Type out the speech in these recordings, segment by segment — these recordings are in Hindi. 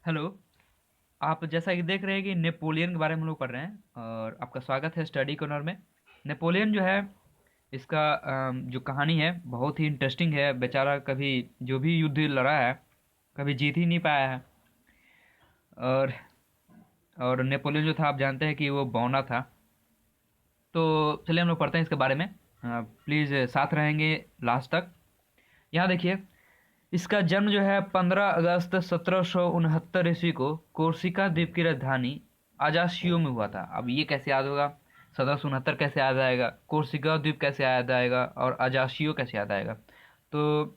हेलो। आप जैसा कि देख रहे हैं कि नेपोलियन के बारे में हम लोग पढ़ रहे हैं और आपका स्वागत है स्टडी कॉर्नर में। नेपोलियन जो है इसका जो कहानी है बहुत ही इंटरेस्टिंग है। बेचारा कभी जो भी युद्ध लड़ा है कभी जीत ही नहीं पाया है। और नेपोलियन जो था आप जानते हैं कि वो बौना था। तो चलिए हम लोग पढ़ते हैं इसके बारे में। प्लीज़ साथ रहेंगे लास्ट तक। यहाँ देखिए, इसका जन्म जो है 15 अगस्त 1769 ईस्वी को कोर्सिका द्वीप की राजधानी अजाशियो में हुआ था। अब ये कैसे याद होगा? 1769 कैसे याद आएगा, कोर्सिका द्वीप कैसे याद आएगा और अजाशियो कैसे याद आएगा? तो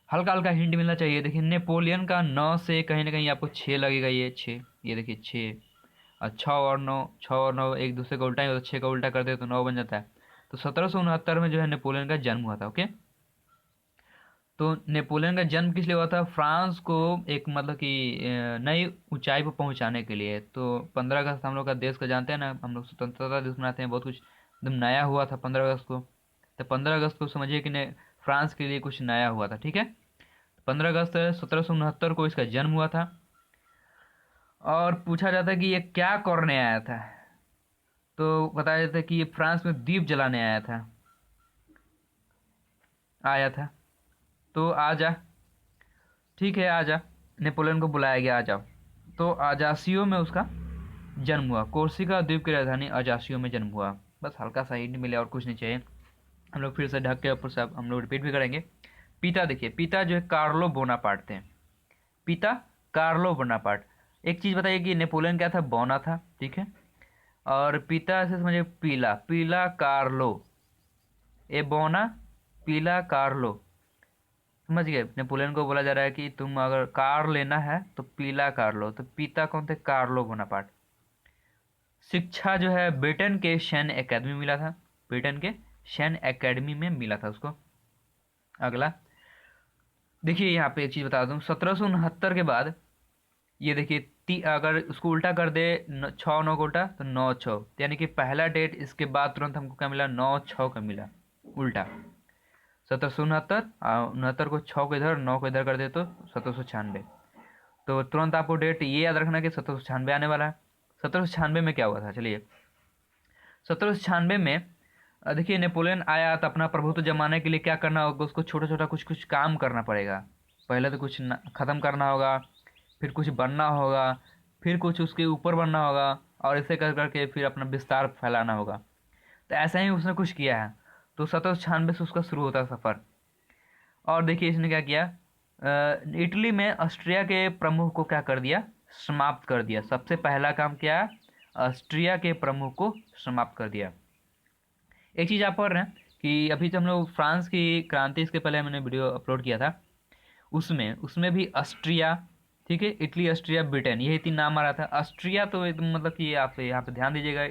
हल्का हल्का हिंट मिलना चाहिए। देखिए, नेपोलियन का 9 से कहीं ना कहीं आपको 6 लगेगा। ये 6, ये देखिए 6 और 6 और 9, 6 और 9 एक दूसरे का उल्टा ही होता है। 6 का उल्टा कर दे तो 9 बन जाता है। तो 1769 में जो है नेपोलियन का जन्म हुआ था। ओके। तो नेपोलियन का जन्म किस लिए हुआ था? फ्रांस को एक मतलब कि नई ऊंचाई पर पहुंचाने के लिए। तो 15 अगस्त हम लोग का देश का जानते हैं ना, हम लोग स्वतंत्रता दिवस मनाते हैं। बहुत कुछ एकदम नया हुआ था 15 अगस्त को। तो 15 अगस्त को समझिए कि फ्रांस के लिए कुछ नया हुआ था। ठीक है। 15 अगस्त 1769 को इसका जन्म हुआ था। और पूछा जाता है कि ये क्या करने आया था। तो बताया जाता है कि ये फ्रांस में दीप जलाने आया था। तो आ जा, ठीक है आ जा। नेपोलियन को बुलाया गया, आ जाओ। तो अजासियो में उसका जन्म हुआ। कोर्सिका द्वीप की राजधानी अजासियो में जन्म हुआ। बस हल्का सा हिंट मिले और कुछ नहीं चाहिए। हम लोग फिर से ढक के ऊपर से अब हम लोग रिपीट भी करेंगे। पिता देखिए, पिता जो है कार्लो बोनापार्ट थे। पिता कार्लो बोनापार्ट। एक चीज़ बताइए कि नेपोलियन क्या था? बौना था। ठीक है। और पिता से समझिए पीला, पीला कार्लो। ए बौना, पीला कार्लो। समझ गए? नेपोलियन को बोला जा रहा है कि तुम अगर कार लेना है तो पीला कार लो। तो पिता कौन थे? Carlo Bonaparte. शिक्षा जो है ब्रिटेन के सैन्य एकेडमी में मिला था। ब्रिटेन के सैन्य एकेडमी में मिला था उसको। अगला देखिए, यहाँ पे एक चीज बता दूं, 1769 के बाद ये देखिए अगर उसको उल्टा कर दे, 6 9 को उल्टा तो 9 6, तो यानी कि पहला डेट इसके बाद तुरंत हमको क्या मिला? 9 6 का मिला उल्टा। 1769 69 को 6 को इधर, 9 को इधर कर दे तो 1796। तो तुरंत आपको डेट ये याद रखना कि 1796 आने वाला है। 1796 में क्या हुआ था? चलिए, 1796 में देखिए नेपोलियन आया तो अपना प्रभुत्व जमाने के लिए क्या करना होगा? उसको छोटा छोटा कुछ कुछ काम करना पड़ेगा। पहले तो कुछ ख़त्म करना होगा, फिर कुछ बनना होगा, फिर कुछ उसके ऊपर बनना होगा, और ऐसे कर करके फिर अपना विस्तार फैलाना होगा। तो ऐसा ही उसने कुछ किया है। तो 1796 से उसका शुरू होता है सफ़र। और देखिए इसने क्या किया, इटली में ऑस्ट्रिया के प्रमुख को क्या कर दिया? समाप्त कर दिया। सबसे पहला काम क्या है? ऑस्ट्रिया के प्रमुख को समाप्त कर दिया। एक चीज़ आप पढ़ रहे हैं कि अभी जब हम लोग फ्रांस की क्रांति, इसके पहले मैंने वीडियो अपलोड किया था, उसमें उसमें भी ऑस्ट्रिया, ठीक है, इटली, ऑस्ट्रिया, ब्रिटेन, यही 3 नाम आ रहा था। ऑस्ट्रिया तो एकदम मतलब कि आप यहाँ पे ध्यान दीजिएगा,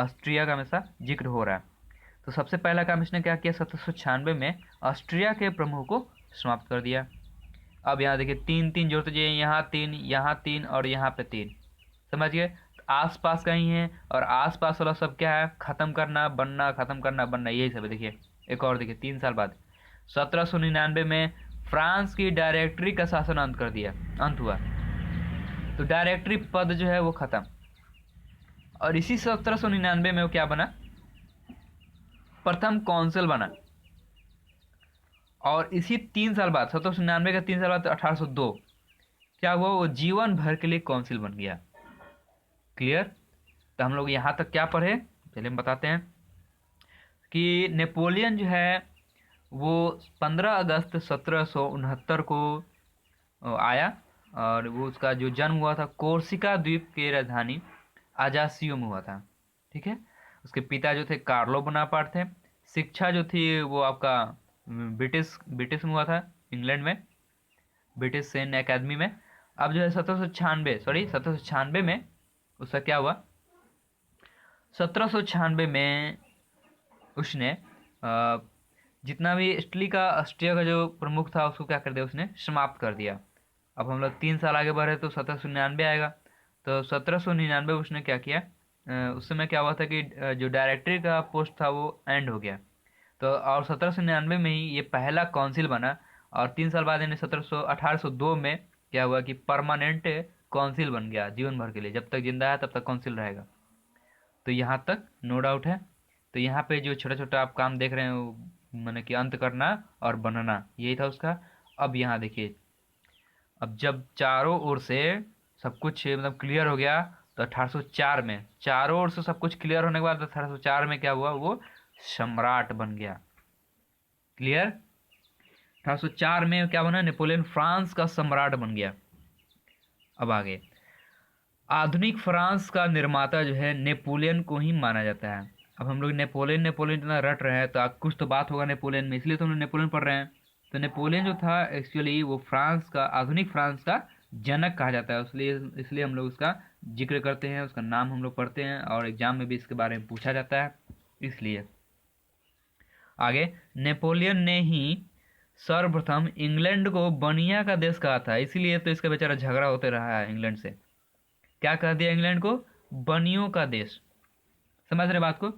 ऑस्ट्रिया का हमेशा जिक्र हो रहा है। तो सबसे पहला काम इसने क्या किया? 1796 में ऑस्ट्रिया के प्रमुख को समाप्त कर दिया। अब यहाँ देखिए 3 3 जोड़ते जाइए, यहाँ 3, यहाँ 3 और यहाँ पे 3। समझ गए? तो आस पास का ही है, और आस पास वाला सब क्या है? खत्म करना, बनना, खत्म करना, बनना, यही सब है। देखिए एक और देखिए 3 साल बाद 1799 में फ्रांस की डायरेक्टरी का शासन अंत हुआ। तो डायरेक्टरी पद जो है वो खत्म। और इसी 1799 में वो क्या बना? प्रथम कौंसिल बना। और इसी 3 साल बाद, 1799 का 3 साल बाद 1802 क्या हुआ? वो जीवन भर के लिए कौंसिल बन गया। क्लियर? तो हम लोग यहाँ तक क्या पढ़े, चलिए हम बताते हैं कि नेपोलियन जो है वो 15 अगस्त 1769 को आया। और वो उसका जो जन्म हुआ था कोर्सिका द्वीप की राजधानी अजासियो में हुआ था। ठीक है। उसके पिता जो थे कार्लो बोनापार्ट थे। शिक्षा जो थी वो आपका ब्रिटिश ब्रिटिश में हुआ था, इंग्लैंड में, ब्रिटिश सैन्य अकेडमी में। अब जो है 1796 में उसका क्या हुआ? 1796 में उसने जितना भी इटली का, ऑस्ट्रिया का जो प्रमुख था उसको क्या कर दिया? उसने समाप्त कर दिया। अब हम लोग 3 साल आगे बढ़े तो 1799 आएगा। तो 1799 उसने क्या किया? उस समय क्या हुआ था कि जो डायरेक्टरी का पोस्ट था वो एंड हो गया। तो और 1799 में ही ये पहला काउंसिल बना। और 3 साल बाद यानी 1700 1802 में क्या हुआ कि परमानेंट कौंसिल बन गया जीवन भर के लिए, जब तक जिंदा है तब तक कौंसिल रहेगा। तो यहाँ तक नो डाउट है। तो यहाँ पे जो छोटा छोटा आप काम देख रहे हैं वो मैंने कि अंत करना और बनना, यही था उसका। अब यहाँ देखिए, अब जब चारों ओर से सब कुछ मतलब क्लियर हो गया, तो 1804 में चारों ओर से सब कुछ क्लियर होने के बाद 1804 में क्या हुआ, वो सम्राट बन गया। क्लियर। 1804 में क्या बना, नेपोलियन फ्रांस का सम्राट बन गया। अब आगे, आधुनिक फ्रांस का निर्माता जो है नेपोलियन को ही माना जाता है। अब हम लोग नेपोलियन नेपोलियन इतना रट रहे हैं, तो कुछ तो बात होगा नेपोलियन में, इसलिए तो हम लोग नेपोलियन पढ़ रहे हैं। तो नेपोलियन जो था एक्चुअली वो फ्रांस का, आधुनिक फ्रांस का जनक कहा जाता है, इसलिए इसलिए हम लोग उसका जिक्र करते हैं, उसका नाम हम लोग पढ़ते हैं, और एग्जाम में भी इसके बारे में पूछा जाता है इसलिए। आगे, नेपोलियन ने ही सर्वप्रथम इंग्लैंड को बनिया का देश कहा था, इसीलिए तो इसका बेचारा झगड़ा होते रहा है इंग्लैंड से। क्या कह दिया इंग्लैंड को, बनियों का देश। समझ रहे बात को।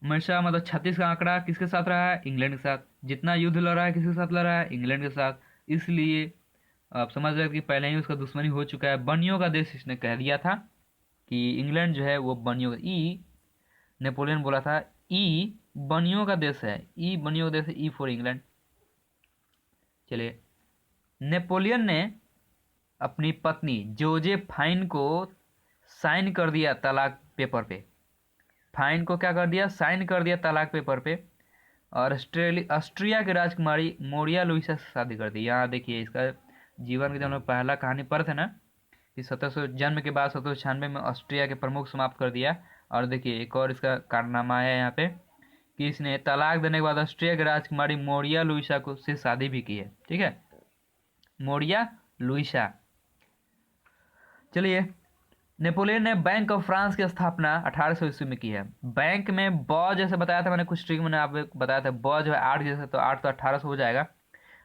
हमेशा मतलब 36 का आंकड़ा किसके साथ रहा है, इंग्लैंड के साथ। जितना युद्ध लड़ा है किसके साथ लड़ा है, इंग्लैंड के साथ। इसलिए आप समझ रहे कि पहले ही उसका दुश्मनी हो चुका है। बनियों का देश इसने कह दिया था कि इंग्लैंड जो है वो बनियों का, ई नेपोलियन बोला था ई बनियों का देश है, ई बनियों का देश है, ई फॉर इंग्लैंड। चलिए, नेपोलियन ने अपनी पत्नी जोजेफाइन को साइन कर दिया तलाक पेपर पे। फाइन को क्या कर दिया, साइन कर दिया तलाक पेपर पे। और ऑस्ट्रिया की राजकुमारी मोरिया लुइसा से शादी कर दी। यहाँ देखिए इसका जीवन का जब हम लोग पहला कहानी पढ़े थे ना, कि 1700 जन्म के बाद 1796 में ऑस्ट्रिया के प्रमुख समाप्त कर दिया। और देखिए एक और इसका कारनामा है यहाँ पे, कि इसने तलाक देने के बाद ऑस्ट्रिया की राजकुमारी मोरिया लुइसा को से शादी भी की है। ठीक है, मोरिया लुइसा। चलिए, नेपोलियन ने बैंक ऑफ फ्रांस की स्थापना 1800 ईस्वी में की है। बैंक में बॉ जैसे बताया था मैंने, कुछ ट्रिक मैंने आपको बताया था, बॉ जो है 8 जैसे, तो 8 तो 1800 हो जाएगा।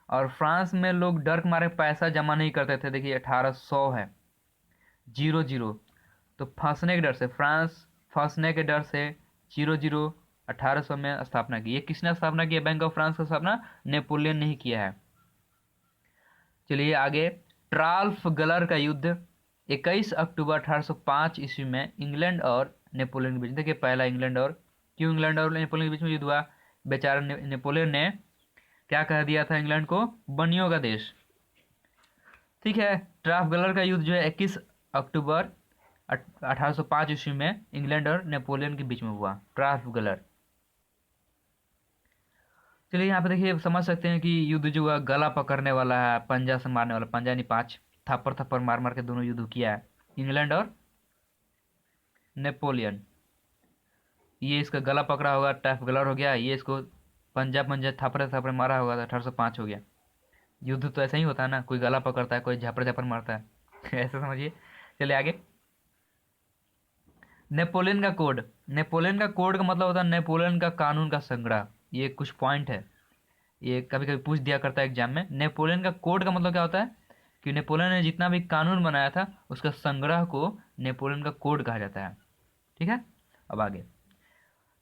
और फ्रांस में लोग डर के मारे पैसा जमा नहीं करते थे। देखिए 1800 है, 00, तो फंसने के डर से, फ्रांस फंसने के डर से 00 1800 में स्थापना की। ये किसने स्थापना की है बैंक ऑफ फ्रांस की स्थापना, नेपोलियन ने ही किया है। चलिए आगे, ट्राफलगर का युद्ध 21 अक्टूबर 1805 ईस्वी में इंग्लैंड और नेपोलियन के बीच। देखिए पहला इंग्लैंड और, क्यों इंग्लैंड और नेपोलियन के बीच में युद्ध हुआ, बेचारा नेपोलियन ने क्या कह दिया था इंग्लैंड को, बनियों का देश। ठीक है, ट्राफलगर का युद्ध जो है 21 अक्टूबर 1805 ईस्वी में इंग्लैंड और नेपोलियन के बीच में हुआ, ट्राफलगर। चलिए यहाँ पे देखिए समझ सकते हैं कि युद्ध जो हुआ गला पकड़ने वाला है, पंजा से मारने वाला, पंजा नहीं 5 थप्पड़ थप्पड़ मार मार के दोनों युद्ध किया है, इंग्लैंड और नेपोलियन। ये इसका गला पकड़ा होगा, ट्राफलगर हो गया, ये इसको पंजा पंजा थप्पड़ थप्पड़ मारा होगा, तो 1805 हो गया। युद्ध तो ऐसा ही होता है ना, कोई गला पकड़ता है, कोई झापड़ झापड़ मारता है ऐसा समझिए। चलिए आगे, नेपोलियन का कोड। नेपोलियन का कोड का मतलब होता है नेपोलियन का कानून का संग्रह। ये कुछ पॉइंट है, ये कभी कभी पूछ दिया करता है एग्जाम में। नेपोलियन का कोड का मतलब क्या होता है, कि नेपोलियन ने जितना भी कानून बनाया था उसका संग्रह को नेपोलियन का कोड कहा जाता है। ठीक है, अब आगे,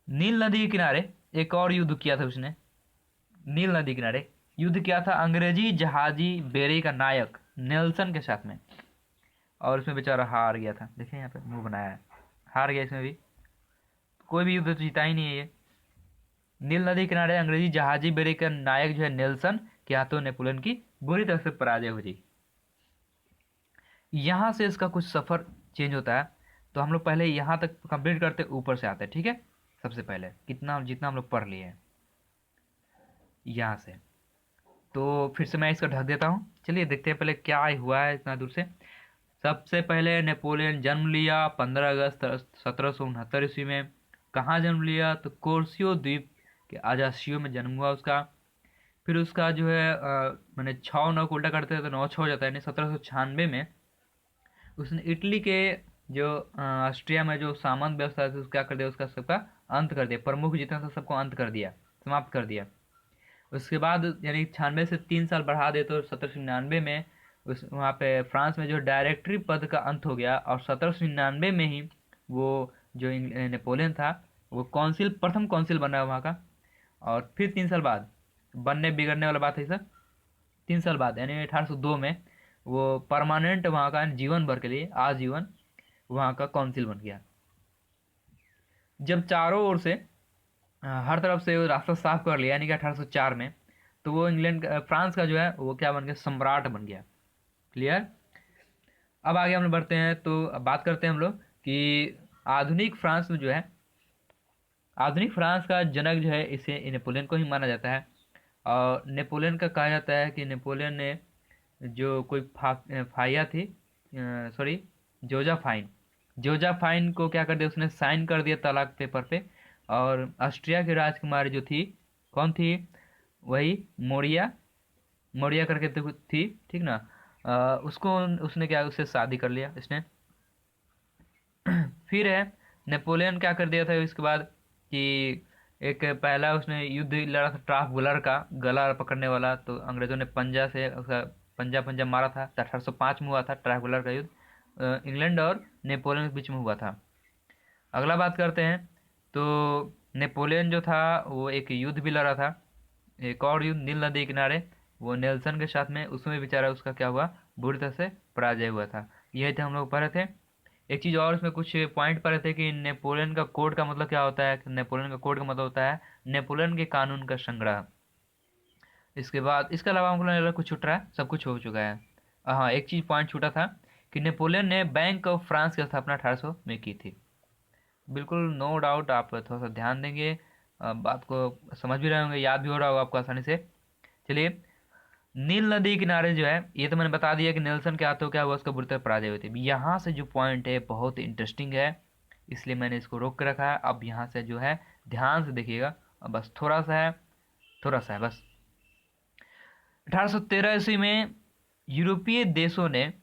नील नदी के किनारे एक और युद्ध किया था उसने। नील नदी के किनारे युद्ध किया था अंग्रेजी जहाजी बेड़े का नायक नेल्सन के साथ में, और उसमें बेचारा हार गया था। देखिए यहाँ पे मुंह बनाया है, हार गया इसमें भी। कोई भी युद्ध तो जीता ही नहीं है ये। नील नदी किनारे अंग्रेजी जहाजी बेड़े का नायक जो है नेल्सन के हाथों नेपोलियन की बुरी तरह से पराजय हो गई। यहाँ से इसका कुछ सफर चेंज होता है, तो हम लोग पहले यहाँ तक कंप्लीट करते ऊपर से आते हैं। ठीक है, सबसे पहले कितना जितना हम लोग पढ़ लिए हैं यहाँ से, तो फिर से मैं इसका ढक देता हूँ। चलिए देखते हैं पहले क्या हुआ है इतना दूर से। सबसे पहले नेपोलियन जन्म लिया 15 अगस्त 1769 ईस्वी में। कहाँ जन्म लिया, तो कोर्सियो द्वीप के अजासियो में जन्म हुआ उसका। फिर उसका जो है मैंने 6-9 को उल्टा करते हैं तो 9-6 हो जाता है, यानी 1796 में उसने इटली के जो ऑस्ट्रिया में जो सामंत व्यवस्था थी उसका क्या कर दिया, उसका सबका अंत कर दिया, प्रमुख जितना था सबको अंत कर दिया, समाप्त कर दिया। उसके बाद यानी 96 से 3 साल बढ़ा दे तो 1799 में उस वहाँ पे फ्रांस में जो डायरेक्टरी पद का अंत हो गया, और 1799 में ही वो जो नेपोलियन था वो कौंसिल, प्रथम कौंसिल बना वहाँ का। और फिर 3 साल बाद, बनने बिगड़ने वाला बात है सर, 3 साल बाद यानी 1802 में वो परमानेंट वहाँ का जीवन भर के लिए आजीवन वहाँ का काउंसिल बन गया। जब चारों ओर से हर तरफ से वो रास्ता साफ कर लिया, यानी कि 1804 में, तो वो फ्रांस का जो है वो क्या बन गया, सम्राट बन गया। क्लियर। अब आगे हम लोग बढ़ते हैं, तो अब बात करते हैं हम लोग कि आधुनिक फ्रांस में जो है, आधुनिक फ्रांस का जनक जो है इसे नेपोलियन को ही माना जाता है। और नेपोलियन का कहा जाता है कि नेपोलियन ने जो कोई फाइया थी, सॉरी, जोजाफाइन, जोजाफाइन को क्या कर दिया, उसने साइन कर दिया तलाक पेपर पे। और ऑस्ट्रिया की राजकुमारी जो थी, कौन थी, वही मोरिया, मोरिया करके तो थी, ठीक ना। उसको उसने क्या, उससे शादी कर लिया इसने। फिर है, नेपोलियन क्या कर दिया था इसके बाद कि एक पहला उसने युद्ध लड़ा था ट्राफलगर का, गला पकड़ने वाला। तो अंग्रेजों ने पंजा से उसका पंजा पंजा मारा था। 1805 में हुआ था ट्राफलगर का युद्ध, इंग्लैंड और नेपोलियन के बीच में हुआ था। अगला बात करते हैं, तो नेपोलियन जो था वो एक युद्ध भी लड़ा था, एक और युद्ध नील नदी के किनारे, वो नेल्सन के साथ में। उसमें बेचारा उसका क्या हुआ, बुरी तरह से पराजय हुआ था। यही थे हम लोग पढ़े थे। एक चीज़ और इसमें कुछ पॉइंट पढ़े थे कि नेपोलियन का कोड का मतलब क्या होता है। नेपोलियन का कोड का मतलब होता है नेपोलियन के कानून का संग्रह। इसके बाद इसके अलावा हमको लग रहा है कुछ छूट रहा है, सब कुछ हो चुका है। हाँ, एक चीज़ पॉइंट छूटा था कि नेपोलियन ने बैंक ऑफ फ्रांस की स्थापना 1800 में की थी। बिल्कुल नो डाउट, आप थोड़ा सा ध्यान देंगे, बात को समझ भी रहे होंगे, याद भी हो रहा होगा आपको आसानी से। चलिए, नील नदी किनारे जो है, ये तो मैंने बता दिया कि नेल्सन के हाथों क्या हुआ, उसका बुरी तरह पराजय हुई थी। यहाँ से जो पॉइंट है बहुत इंटरेस्टिंग है, इसलिए मैंने इसको रोक के रखा है। अब यहाँ से जो है ध्यान से देखिएगा, अब बस थोड़ा सा है, थोड़ा सा है बस। 1813 ईस्वी में यूरोपीय देशों ने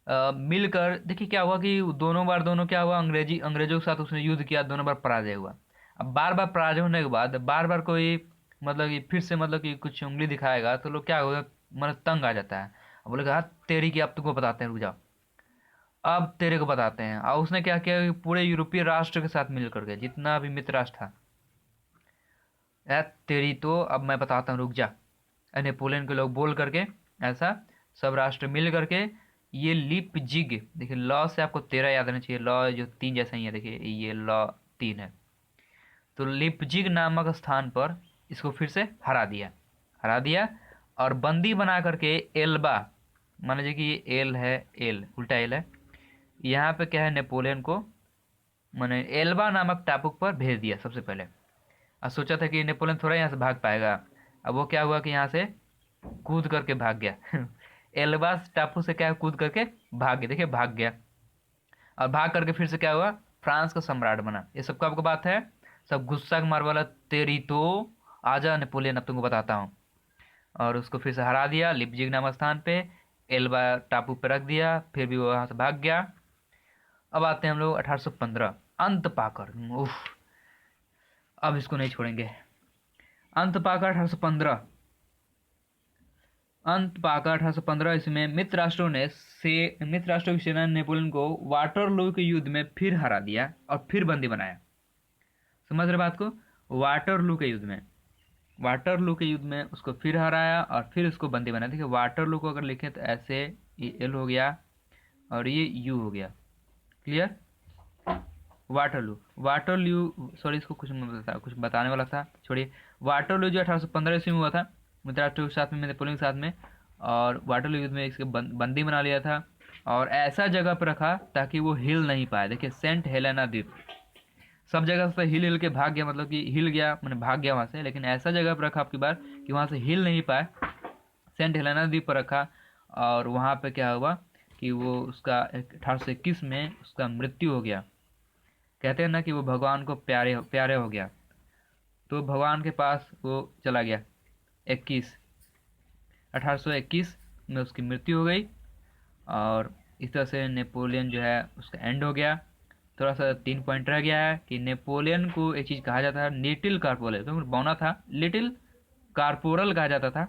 मिलकर, देखिए क्या हुआ कि दोनों क्या हुआ, अंग्रेजों के साथ उसने युद्ध किया, दोनों बार पराजय हुआ। अब बार बार पराजय होने के बाद बार बार कोई मतलब कि फिर से मतलब कि कुछ उंगली दिखाएगा तो लोग क्या होगा, मतलब तंग आ जाता है। अब बोलेगा हाँ तेरी की, अब तुमको बताते हैं, रुक जाओ, अब तेरे को बताते हैं। और उसने क्या किया कि पूरे यूरोपीय राष्ट्र के साथ मिल करके, जितना भी मित्र राष्ट्र था, यार तेरी तो अब मैं बताता हूँ, रुक जा। नेपोलियन के लोग बोल करके ऐसा सब राष्ट्र मिल करके ये लिपजिग, देखिए लॉ से आपको 13 याद रहना चाहिए, लॉ जो 3 जैसा ही है, देखिए ये लॉ 3 है। तो लिपजिग नामक स्थान पर इसको फिर से हरा दिया और बंदी बना करके एल्बा, मान लीजिए कि ये एल है, एल उल्टा एल है, यहाँ पे क्या है, नेपोलियन को मैंने एल्बा नामक टापू पर भेज दिया सबसे पहले। और सोचा था कि नेपोलियन थोड़ा यहाँ से भाग पाएगा। अब वो क्या हुआ कि यहाँ से कूद करके भाग गया एल्बा टापू से क्या कूद करके भाग गया, देखिए भाग गया। और भाग करके फिर से क्या हुआ, फ्रांस का सम्राट बना। ये सबको आपको बात है, सब गुस्सा के मार वाला, तेरी तो आजा नेपोलियन, अब तुमको बताता हूँ। और उसको फिर से हरा दिया लिपजिग नामक स्थान पे, एल्बा टापू पे रख दिया, फिर भी वो वहाँ से भाग गया। अब आते हैं हम लोग 1815, अंत पाकर, उफ, अब इसको नहीं छोड़ेंगे। अंत पाकर 1815, अंत पाकर 1815 इसमें मित्र राष्ट्रों की सेना ने नेपोलियन को वाटरलू के युद्ध में फिर हरा दिया और फिर बंदी बनाया। समझ रहे बात को, वाटरलू के युद्ध में उसको फिर हराया और फिर उसको बंदी बनाया। देखिए वाटरलू को अगर लिखें तो ऐसे, ये एल हो गया और ये यू हो गया। क्लियर। वाटरलू सॉरी, इसको कुछ बताने वाला था, छोड़िए। वाटरलू जो 1815 ईस्वी में हुआ था, मित्र के साथ में, नेपोलियन के साथ में, और वाटरलू युद्ध में इसके बंदी बना लिया था और ऐसा जगह पर रखा ताकि वो हिल नहीं पाए। देखिए सेंट हेलेना द्वीप, सब जगह से हिल हिल के भाग गया, मतलब कि हिल गया मैंने भाग गया वहाँ से, लेकिन ऐसा जगह पर रखा आपकी बार कि वहाँ से हिल नहीं पाए, सेंट हेलेना द्वीप पर रखा। और वहाँ पे क्या हुआ कि वो उसका 1821 में उसका मृत्यु हो गया। कहते हैं ना कि वो भगवान को प्यारे हो गया, तो भगवान के पास वो चला गया। 1821 में उसकी मृत्यु हो गई और इस तरह से नेपोलियन जो है उसका एंड हो गया। थोड़ा सा 3 पॉइंट रह गया है कि नेपोलियन को एक चीज़ कहा जाता है, लिटिल कारपोरल, तो बौना था, लिटिल कारपोरल कहा जाता था।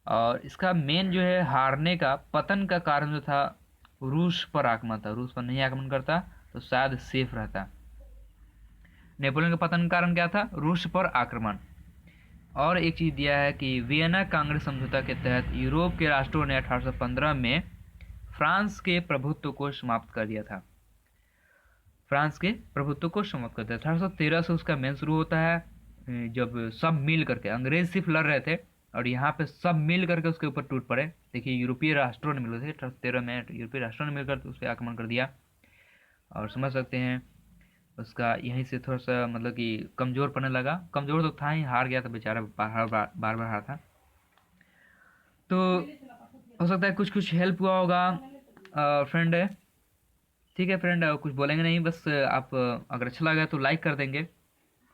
और इसका मेन जो है हारने का, पतन का कारण जो था, रूस पर आक्रमण था। रूस पर नहीं आक्रमण करता तो शायद सेफ रहता। नेपोलियन का पतन का कारण क्या था, रूस पर आक्रमण। और एक चीज़ दिया है कि वियना कांग्रेस समझौता के तहत यूरोप के राष्ट्रों ने 1815 में फ्रांस के प्रभुत्व को समाप्त कर दिया था। फ्रांस के प्रभुत्व को समाप्त कर दिया। 1813 से उसका मेन शुरू होता है, जब सब मिल करके, अंग्रेज सिर्फ लड़ रहे थे और यहाँ पे सब मिल करके उसके ऊपर टूट पड़े। देखिए, यूरोपीय राष्ट्रों ने मिलकर 1813 में यूरोपीय राष्ट्रों ने मिलकर उस पर आक्रमण कर दिया। और समझ सकते हैं उसका यहीं से थोड़ा सा मतलब कि कमज़ोर पड़ने लगा। कमज़ोर तो था ही, हार गया था बेचारा, बार बार हारा था। तो हो सकता है कुछ कुछ हेल्प हुआ होगा। फ्रेंड है, ठीक है फ्रेंड, कुछ बोलेंगे नहीं, बस आप अगर अच्छा लगा तो लाइक कर देंगे।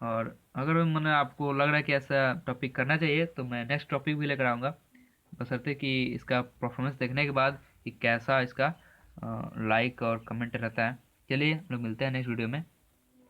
और अगर मैंने आपको लग रहा है कि ऐसा टॉपिक करना चाहिए तो मैं नेक्स्ट टॉपिक भी लेकर आऊँगा, बशर्ते कि इसका परफॉर्मेंस देखने के बाद कि कैसा इसका लाइक और कमेंट रहता है। चलिए हम लोग मिलते हैं नेक्स्ट वीडियो में।